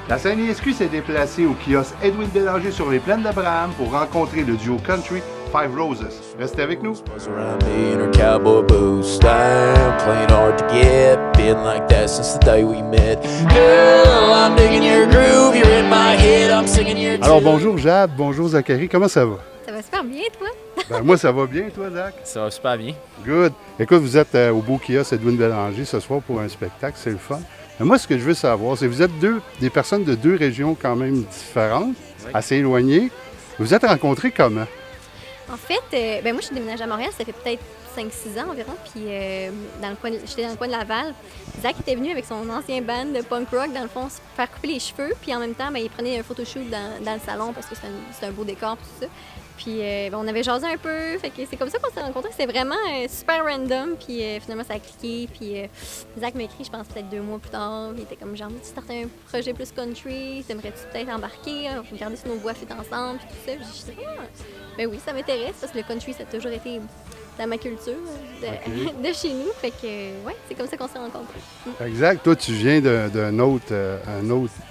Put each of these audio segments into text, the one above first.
La scène ISQ s'est déplacée au kiosque Edwin Bélanger sur les plaines d'Abraham pour rencontrer le duo country Five Roses. Restez avec nous. Around me in her cowboy boots style, playing hard to get, been like that since the day we met. Girl, I'm digging your groove, you're in my head, I'm singing your Alors bonjour Jade, bonjour Zachary, comment ça va? Ça va super bien, toi? Ben, moi ça va bien, toi Zach? Ça va super bien. Good. Écoute, vous êtes au beau kiosque Edwin Bélanger ce soir pour un spectacle, c'est le fun. Mais moi, ce que je veux savoir, c'est que vous êtes des personnes de deux régions quand même différentes, Oui. assez éloignées. Vous vous êtes rencontrés comment? En fait, moi, je suis déménagée à Montréal, ça fait peut-être 5-6 ans environ, puis j'étais dans le coin de Laval. Zach était venu avec son ancien band de punk rock, dans le fond, se faire couper les cheveux, puis en même temps, il prenait un photoshoot dans le salon parce que c'est un beau décor, tout ça. Puis on avait jasé un peu, fait que c'est comme ça qu'on s'est rencontrés. C'était vraiment super random, puis finalement ça a cliqué. Puis Zach m'a écrit, je pense peut-être 2 mois plus tard. Il était comme genre, tu startais un projet plus country, t'aimerais-tu peut-être embarquer, regarder si nos voix fit ensemble, puis tout ça. Puis je disais, ben oui, ça m'intéresse parce que le country ça a toujours été dans ma culture de chez nous. Fait que ouais, c'est comme ça qu'on s'est rencontrés. Exact. Toi, tu viens d'un autre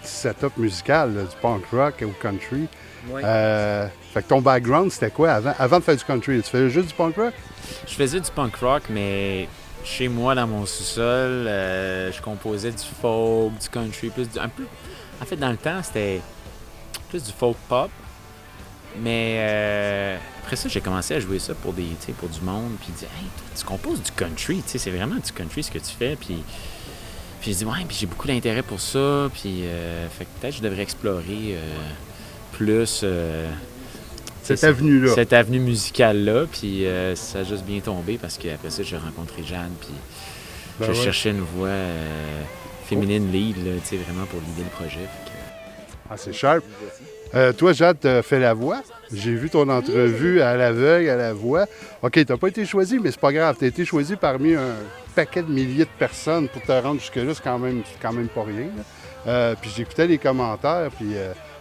setup musical, là, du punk rock ou country. Oui. Fait que ton background, c'était quoi avant de faire du country? Tu faisais juste du punk rock? Je faisais du punk rock, mais chez moi, dans mon sous-sol, je composais du folk, du country, un peu. En fait, dans le temps, c'était plus du folk pop. Mais après ça, j'ai commencé à jouer ça pour du monde. Puis il dit, hey, tu composes du country, c'est vraiment du country ce que tu fais. Puis je dis, ouais, puis j'ai beaucoup d'intérêt pour ça. Puis fait que peut-être je devrais explorer plus Cette avenue-là. Cette avenue musicale-là. Puis ça a juste bien tombé parce qu'après ça, j'ai rencontré Jeanne. Puis je cherchais une voix féminine lead, là, vraiment pour l'idée le projet. Fait que, Ah, c'est sharp. Toi, Jade, tu as fait la voix. J'ai vu ton entrevue à l'aveugle, à la voix. OK, tu n'as pas été choisi, mais c'est pas grave. Tu as été choisi parmi un paquet de milliers de personnes pour te rendre jusque-là. C'est quand même pas rien. Puis j'écoutais les commentaires, puis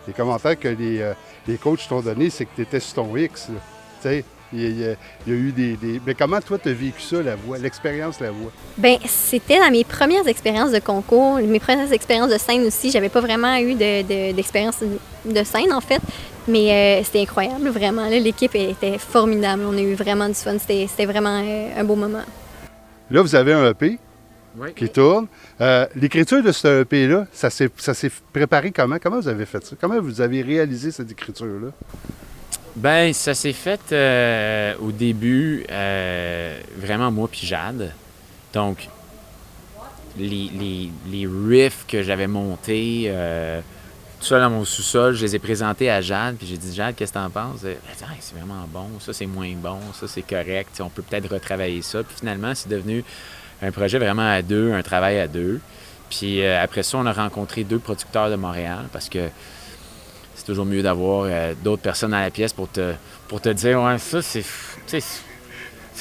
les commentaires que les coachs t'ont donnés, c'est que tu étais sur ton X. Tu sais, il y a eu des... Mais comment toi, tu as vécu ça, la voix, l'expérience, la voix? Ben, c'était dans mes premières expériences de concours, mes premières expériences de scène aussi. J'avais pas vraiment eu d'expérience de scène, en fait. Mais c'était incroyable, vraiment. Là, l'équipe était formidable. On a eu vraiment du fun. C'était vraiment un beau moment. Là, vous avez un EP Oui. qui tourne. L'écriture de ce EP-là, ça s'est préparé comment? Comment vous avez fait ça? Comment vous avez réalisé cette écriture-là? Ben, ça s'est fait au début, vraiment moi puis Jade. Donc, les riffs que j'avais montés tout seul dans mon sous-sol, je les ai présentés à Jade, puis j'ai dit, Jade, qu'est-ce que t'en penses? Elle a dit, ah, c'est vraiment bon, ça c'est moins bon, ça c'est correct, on peut peut-être retravailler ça. Puis finalement, c'est devenu un projet vraiment à deux, un travail à deux. Puis après ça, on a rencontré 2 producteurs de Montréal parce que c'est toujours mieux d'avoir d'autres personnes à la pièce pour te dire, ouais, ça, c'est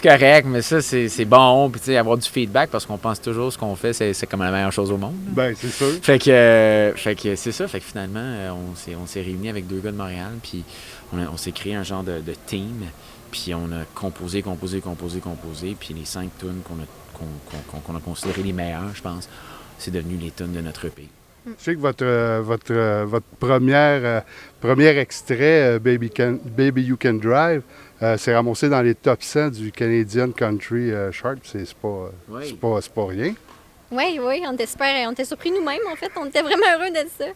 correct, mais ça, c'est bon. Puis, avoir du feedback parce qu'on pense toujours ce qu'on fait, c'est comme la meilleure chose au monde. Ben, c'est sûr. Fait que c'est ça. Fait que finalement, on s'est réunis avec 2 gars de Montréal, puis on s'est créé un genre de team. Puis on a composé. Puis les 5 tunes qu'on a considérées les meilleures, je pense, c'est devenu les tunes de notre EP. Je sais que votre premier extrait, Baby You Can Drive, s'est ramassé dans les top 100 du Canadian Country Chart. C'est pas rien. Oui, on était surpris nous-mêmes, en fait. On était vraiment heureux de ça.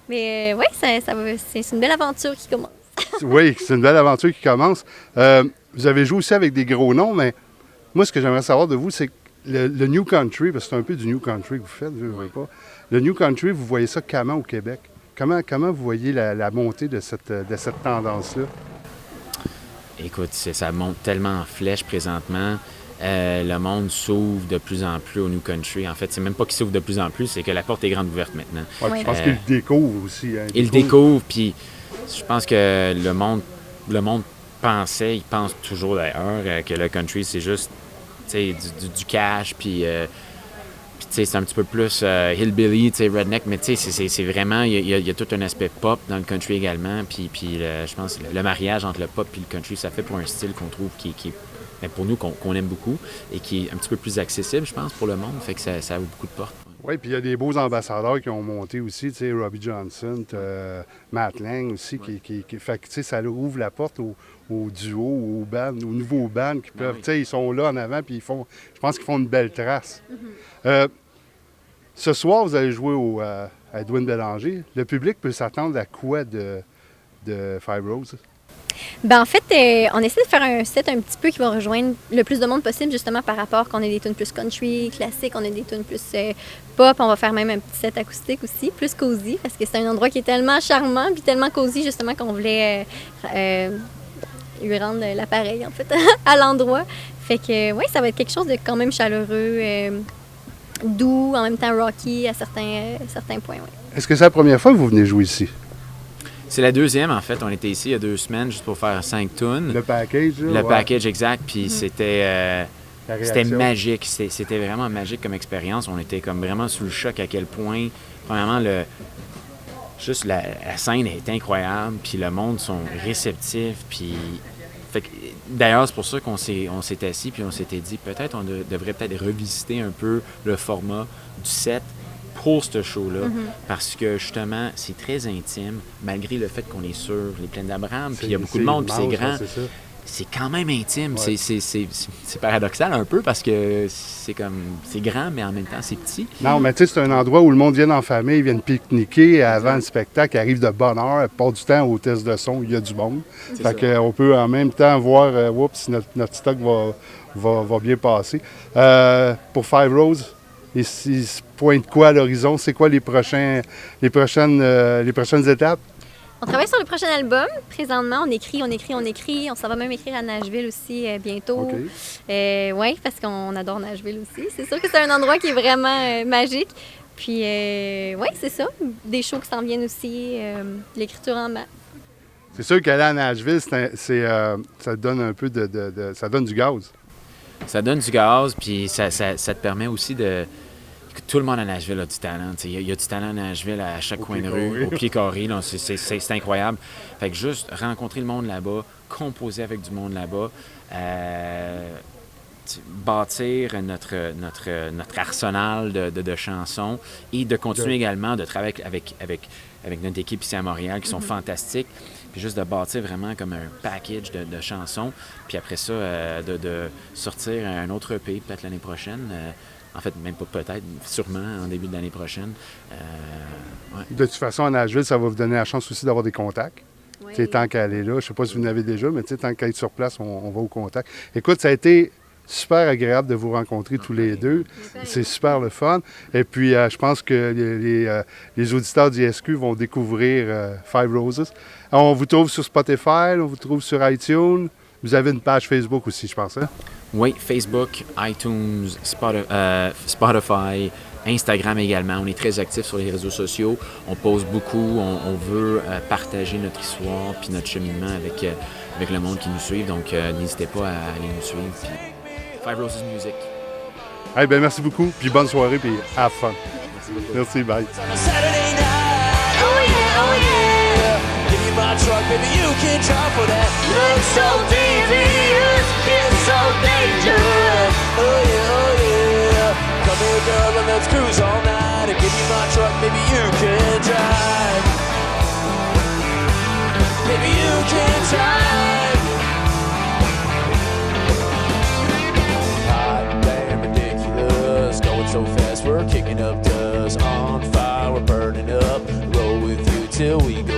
Mais oui, c'est une belle aventure qui commence. Oui, c'est une belle aventure qui commence. Vous avez joué aussi avec des gros noms, mais moi, ce que j'aimerais savoir de vous, c'est que le New Country, parce que c'est un peu du New Country que vous faites, je ne veux pas. Le New Country, vous voyez ça comment au Québec? Comment vous voyez la montée de cette tendance-là? Écoute, ça monte tellement en flèche présentement. Le monde s'ouvre de plus en plus au New Country. En fait, c'est même pas qu'il s'ouvre de plus en plus, c'est que la porte est grande ouverte maintenant. Ouais, Oui. Je pense qu'il le découvre aussi. Hein, Il le découvre, puis je pense que le monde il pense toujours d'ailleurs que le country, c'est juste du cash, puis c'est un petit peu plus hillbilly, redneck, mais c'est vraiment, il y a tout un aspect pop dans le country également, puis je pense que le mariage entre le pop et le country, ça fait pour un style qu'on trouve qui est pour nous, qu'on aime beaucoup, et qui est un petit peu plus accessible, je pense, pour le monde, fait que ça ouvre beaucoup de portes. Oui, puis il y a des beaux ambassadeurs qui ont monté aussi, tu sais, Robbie Johnson, Matt Lang aussi, qui fait que, tu sais, ça leur ouvre la porte aux duos, aux bands, aux nouveaux bands qui peuvent, tu sais, ils sont là en avant, puis je pense qu'ils font une belle trace. Ce soir, vous allez jouer à Edwin Bélanger. Le public peut s'attendre à quoi de Five Roses? Ben en fait, on essaie de faire un set un petit peu qui va rejoindre le plus de monde possible, justement par rapport qu'on ait des tunes plus country, classiques, on a des tunes plus pop. On va faire même un petit set acoustique aussi, plus cosy, parce que c'est un endroit qui est tellement charmant puis tellement cosy, justement, qu'on voulait lui rendre l'appareil, en fait, à l'endroit. Fait que, oui, ça va être quelque chose de quand même chaleureux, doux, en même temps rocky à certains points, oui. Est-ce que c'est la première fois que vous venez jouer ici? C'est la deuxième, en fait. On était ici il y a 2 semaines juste pour faire 5 tunes. Le package, là? Le package exact, puis c'était magique. C'était vraiment magique comme expérience. On était comme vraiment sous le choc à quel point, premièrement, juste la scène est incroyable, puis le monde sont réceptifs, puis... D'ailleurs, c'est pour ça qu'on s'est assis, puis on s'était dit, peut-être on devrait peut-être revisiter un peu le format du set pour ce show-là, parce que justement, c'est très intime, malgré le fait qu'on est sur les plaines d'Abraham, puis il y a beaucoup de monde, puis c'est grand. C'est quand même intime. Ouais. C'est paradoxal un peu, parce que c'est grand, mais en même temps, c'est petit. Non, mais tu sais, c'est un endroit où le monde vient en famille, ils viennent pique-niquer avant le spectacle, arrive de bonne heure, la plupart du temps, au test de son, il y a du monde. Fait qu'on peut en même temps voir, si notre stock va bien passer. Pour Five Roses, ils se pointent quoi à l'horizon? C'est quoi les prochaines étapes? On travaille sur le prochain album. Présentement, on écrit. On s'en va même écrire à Nashville aussi bientôt. Okay. Oui, parce qu'on adore Nashville aussi. C'est sûr que c'est un endroit qui est vraiment magique. Puis, oui, c'est ça. Des shows qui s'en viennent aussi. L'écriture en maths. C'est sûr qu'aller à Nashville, ça donne un peu ça donne du gaz. Ça donne du gaz, puis ça te permet aussi de... Tout le monde à Nashville a du talent. Il y a du talent à Nashville à chaque coin de rue, au pied carré. C'est incroyable. Fait que juste rencontrer le monde là-bas, composer avec du monde là-bas, bâtir notre arsenal de chansons et de continuer également de travailler avec notre équipe ici à Montréal qui sont fantastiques. Puis juste de bâtir vraiment comme un package de chansons. Puis après ça, de sortir un autre EP peut-être l'année prochaine. En fait, même pas peut-être, sûrement en début de l'année prochaine. Ouais. De toute façon, à Nashville, ça va vous donner la chance aussi d'avoir des contacts. Oui. Tant qu'elle est là, je ne sais pas si vous en avez déjà, mais tant qu'elle est sur place, on va au contact. Écoute, ça a été super agréable de vous rencontrer tous les deux. C'est super le fun. Et puis, je pense que les auditeurs d'ISQ vont découvrir Five Roses. On vous trouve sur Spotify, on vous trouve sur iTunes. Vous avez une page Facebook aussi, je pense, hein? Oui, Facebook, iTunes, Spotify, Instagram également. On est très actifs sur les réseaux sociaux. On pose beaucoup. On veut partager notre histoire puis notre cheminement avec le monde qui nous suit. Donc, n'hésitez pas à aller nous suivre. Puis, Five Roses Music. Hey, ben, merci beaucoup. Puis bonne soirée. Puis have fun. Merci beaucoup. Merci, bye. My truck, baby, you can drive for that. Looks so devious, it's so dangerous. Oh yeah. Come here, girl, and let's cruise all night. And give me my truck, baby, you can drive. Baby, you can drive. Hot damn ridiculous, going so fast, we're kicking up dust. On fire, we're burning up. Roll with you till we go.